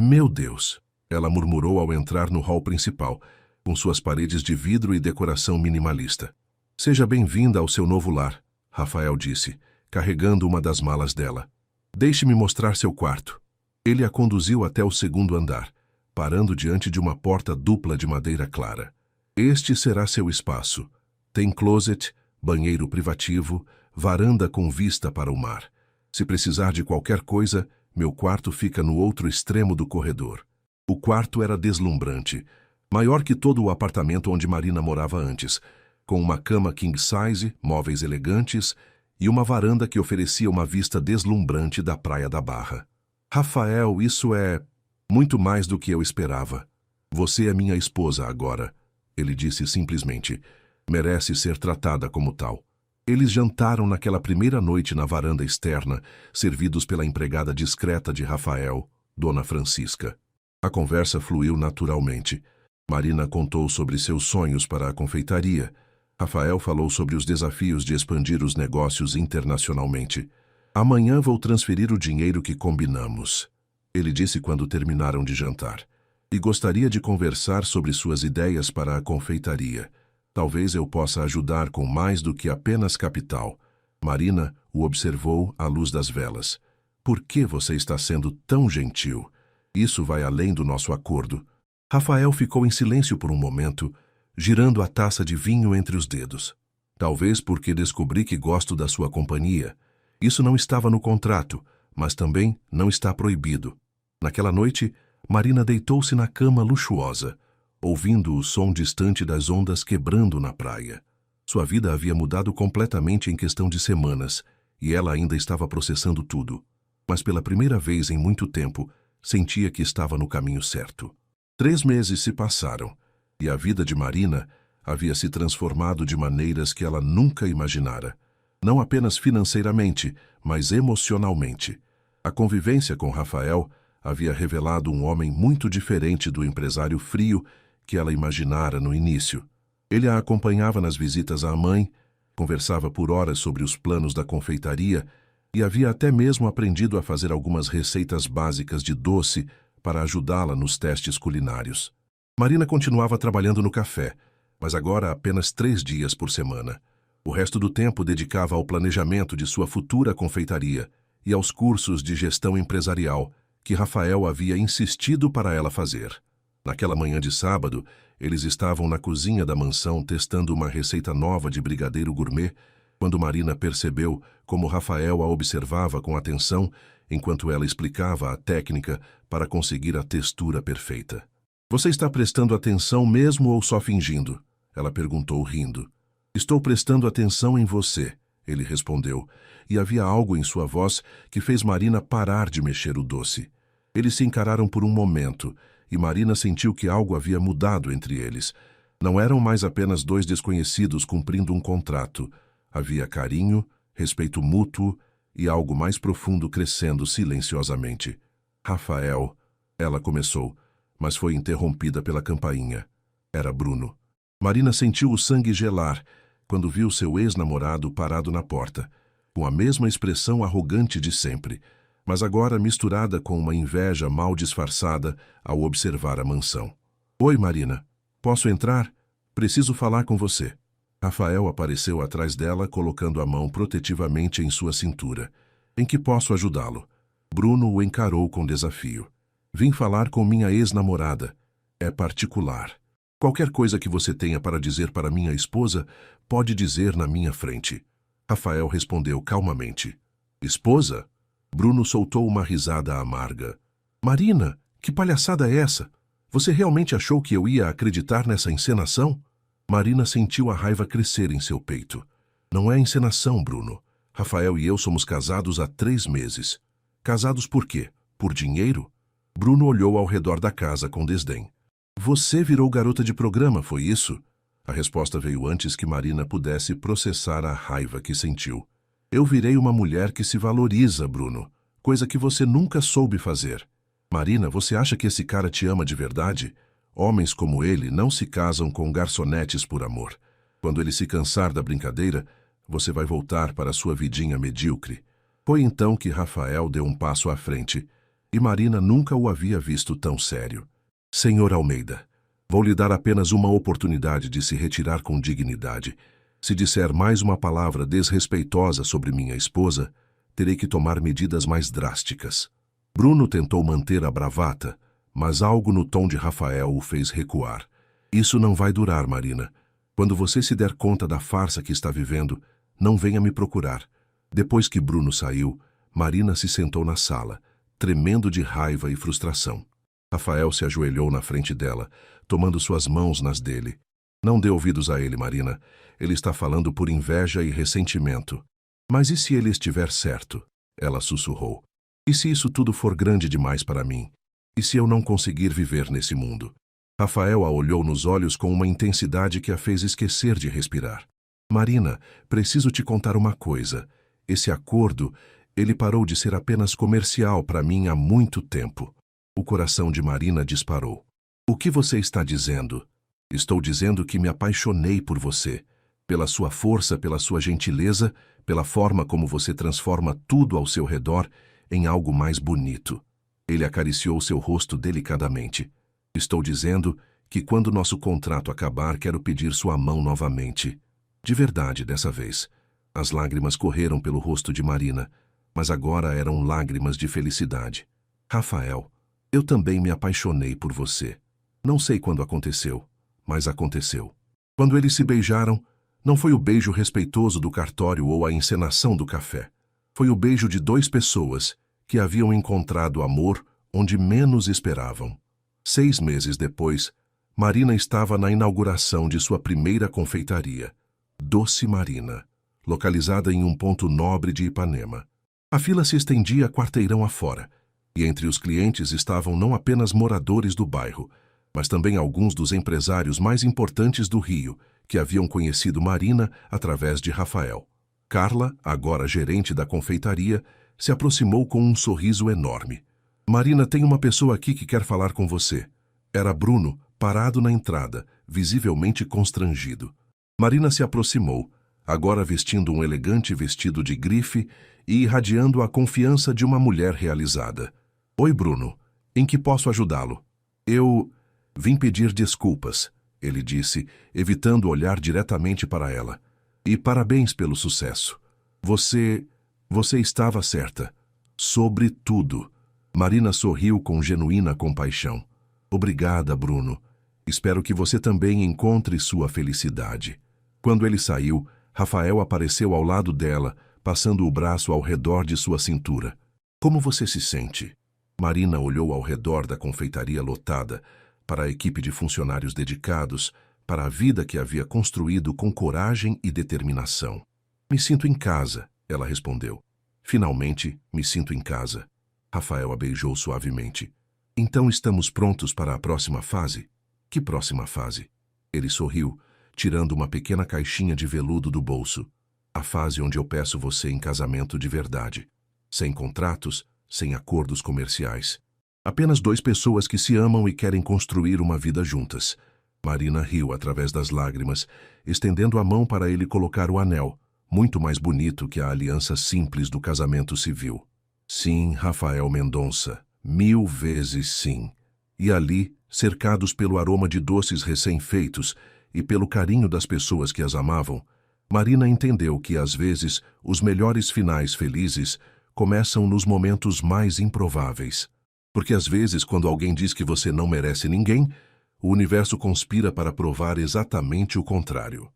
Meu Deus! Ela murmurou ao entrar no hall principal, com suas paredes de vidro e decoração minimalista. Seja bem-vinda ao seu novo lar, Rafael disse, carregando uma das malas dela. Deixe-me mostrar seu quarto. Ele a conduziu até o 2º andar, parando diante de uma porta dupla de madeira clara. Este será seu espaço. Tem closet, banheiro privativo, varanda com vista para o mar. Se precisar de qualquer coisa, meu quarto fica no outro extremo do corredor. O quarto era deslumbrante, maior que todo o apartamento onde Marina morava antes, com uma cama king size, móveis elegantes e uma varanda que oferecia uma vista deslumbrante da Praia da Barra. Rafael, isso é muito mais do que eu esperava. Você é minha esposa agora, ele disse simplesmente. Merece ser tratada como tal. Eles jantaram naquela primeira noite na varanda externa, servidos pela empregada discreta de Rafael, Dona Francisca. A conversa fluiu naturalmente. Marina contou sobre seus sonhos para a confeitaria. Rafael falou sobre os desafios de expandir os negócios internacionalmente. Amanhã vou transferir o dinheiro que combinamos, ele disse quando terminaram de jantar. E gostaria de conversar sobre suas ideias para a confeitaria. Talvez eu possa ajudar com mais do que apenas capital. Marina o observou à luz das velas. Por que você está sendo tão gentil? Isso vai além do nosso acordo. Rafael ficou em silêncio por um momento, girando a taça de vinho entre os dedos. Talvez porque descobri que gosto da sua companhia. Isso não estava no contrato, mas também não está proibido. Naquela noite, Marina deitou-se na cama luxuosa, ouvindo o som distante das ondas quebrando na praia. Sua vida havia mudado completamente em questão de semanas, e ela ainda estava processando tudo. Mas pela primeira vez em muito tempo, sentia que estava no caminho certo. 3 meses se passaram, e a vida de Marina havia se transformado de maneiras que ela nunca imaginara. Não apenas financeiramente, mas emocionalmente. A convivência com Rafael havia revelado um homem muito diferente do empresário frio que ela imaginara no início. Ele a acompanhava nas visitas à mãe, conversava por horas sobre os planos da confeitaria e havia até mesmo aprendido a fazer algumas receitas básicas de doce para ajudá-la nos testes culinários. Marina continuava trabalhando no café, mas agora apenas 3 dias por semana. O resto do tempo dedicava ao planejamento de sua futura confeitaria e aos cursos de gestão empresarial que Rafael havia insistido para ela fazer. Naquela manhã de sábado, eles estavam na cozinha da mansão testando uma receita nova de brigadeiro gourmet, quando Marina percebeu como Rafael a observava com atenção enquanto ela explicava a técnica para conseguir a textura perfeita. Você está prestando atenção mesmo ou só fingindo? Ela perguntou rindo. Estou prestando atenção em você, ele respondeu, e havia algo em sua voz que fez Marina parar de mexer o doce. Eles se encararam por um momento, e Marina sentiu que algo havia mudado entre eles. Não eram mais apenas 2 desconhecidos cumprindo um contrato. Havia carinho, respeito mútuo e algo mais profundo crescendo silenciosamente. Rafael, ela começou, mas foi interrompida pela campainha. Era Bruno. Marina sentiu o sangue gelar quando viu seu ex-namorado parado na porta, com a mesma expressão arrogante de sempre, mas agora misturada com uma inveja mal disfarçada ao observar a mansão. Oi, Marina. Posso entrar? Preciso falar com você. Rafael apareceu atrás dela, colocando a mão protetivamente em sua cintura. Em que posso ajudá-lo? Bruno o encarou com desafio. Vim falar com minha ex-namorada. É particular. Qualquer coisa que você tenha para dizer para minha esposa, pode dizer na minha frente. Rafael respondeu calmamente. Esposa? Bruno soltou uma risada amarga. Marina, que palhaçada é essa? Você realmente achou que eu ia acreditar nessa encenação? Marina sentiu a raiva crescer em seu peito. Não é encenação, Bruno. Rafael e eu somos casados há 3 meses. Casados por quê? Por dinheiro? Bruno olhou ao redor da casa com desdém. Você virou garota de programa, foi isso? A resposta veio antes que Marina pudesse processar a raiva que sentiu. Eu virei uma mulher que se valoriza, Bruno, coisa que você nunca soube fazer. Marina, você acha que esse cara te ama de verdade? Homens como ele não se casam com garçonetes por amor. Quando ele se cansar da brincadeira, você vai voltar para sua vidinha medíocre. Foi então que Rafael deu um passo à frente, e Marina nunca o havia visto tão sério. Senhor Almeida, vou lhe dar apenas uma oportunidade de se retirar com dignidade. Se disser mais uma palavra desrespeitosa sobre minha esposa, terei que tomar medidas mais drásticas. Bruno tentou manter a bravata, mas algo no tom de Rafael o fez recuar. Isso não vai durar, Marina. Quando você se der conta da farsa que está vivendo, não venha me procurar. Depois que Bruno saiu, Marina se sentou na sala, tremendo de raiva e frustração. Rafael se ajoelhou na frente dela, tomando suas mãos nas dele. Não dê ouvidos a ele, Marina. Ele está falando por inveja e ressentimento. Mas e se ele estiver certo? Ela sussurrou. E se isso tudo for grande demais para mim? E se eu não conseguir viver nesse mundo? Rafael a olhou nos olhos com uma intensidade que a fez esquecer de respirar. Marina, preciso te contar uma coisa. Esse acordo, ele parou de ser apenas comercial para mim há muito tempo. O coração de Marina disparou. O que você está dizendo? Estou dizendo que me apaixonei por você. Pela sua força, pela sua gentileza, pela forma como você transforma tudo ao seu redor em algo mais bonito. Ele acariciou seu rosto delicadamente. Estou dizendo que quando nosso contrato acabar, quero pedir sua mão novamente. De verdade, dessa vez. As lágrimas correram pelo rosto de Marina, mas agora eram lágrimas de felicidade. Rafael, eu também me apaixonei por você. Não sei quando aconteceu, mas aconteceu. Quando eles se beijaram, não foi o beijo respeitoso do cartório ou a encenação do café. Foi o beijo de duas pessoas que haviam encontrado amor onde menos esperavam. 6 meses depois, Marina estava na inauguração de sua primeira confeitaria, Doce Marina, localizada em um ponto nobre de Ipanema. A fila se estendia quarteirão afora, e entre os clientes estavam não apenas moradores do bairro, mas também alguns dos empresários mais importantes do Rio, que haviam conhecido Marina através de Rafael. Carla, agora gerente da confeitaria, se aproximou com um sorriso enorme. Marina, tem uma pessoa aqui que quer falar com você. Era Bruno, parado na entrada, visivelmente constrangido. Marina se aproximou, agora vestindo um elegante vestido de grife e irradiando a confiança de uma mulher realizada. Oi, Bruno. Em que posso ajudá-lo? Eu vim pedir desculpas, ele disse, evitando olhar diretamente para ela. E parabéns pelo sucesso. Você estava certa. Sobre tudo. Marina sorriu com genuína compaixão. Obrigada, Bruno. Espero que você também encontre sua felicidade. Quando ele saiu, Rafael apareceu ao lado dela, passando o braço ao redor de sua cintura. Como você se sente? Marina olhou ao redor da confeitaria lotada, para a equipe de funcionários dedicados, para a vida que havia construído com coragem e determinação. Me sinto em casa, ela respondeu. Finalmente, me sinto em casa. Rafael a beijou suavemente. Então estamos prontos para a próxima fase? Que próxima fase? Ele sorriu, tirando uma pequena caixinha de veludo do bolso. A fase onde eu peço você em casamento de verdade. Sem contratos, sem acordos comerciais. Apenas 2 pessoas que se amam e querem construir uma vida juntas. Marina riu através das lágrimas, estendendo a mão para ele colocar o anel, muito mais bonito que a aliança simples do casamento civil. Sim, Rafael Mendonça, 1000 vezes sim. E ali, cercados pelo aroma de doces recém-feitos e pelo carinho das pessoas que as amavam, Marina entendeu que, às vezes, os melhores finais felizes começam nos momentos mais improváveis. Porque, às vezes, quando alguém diz que você não merece ninguém, o universo conspira para provar exatamente o contrário.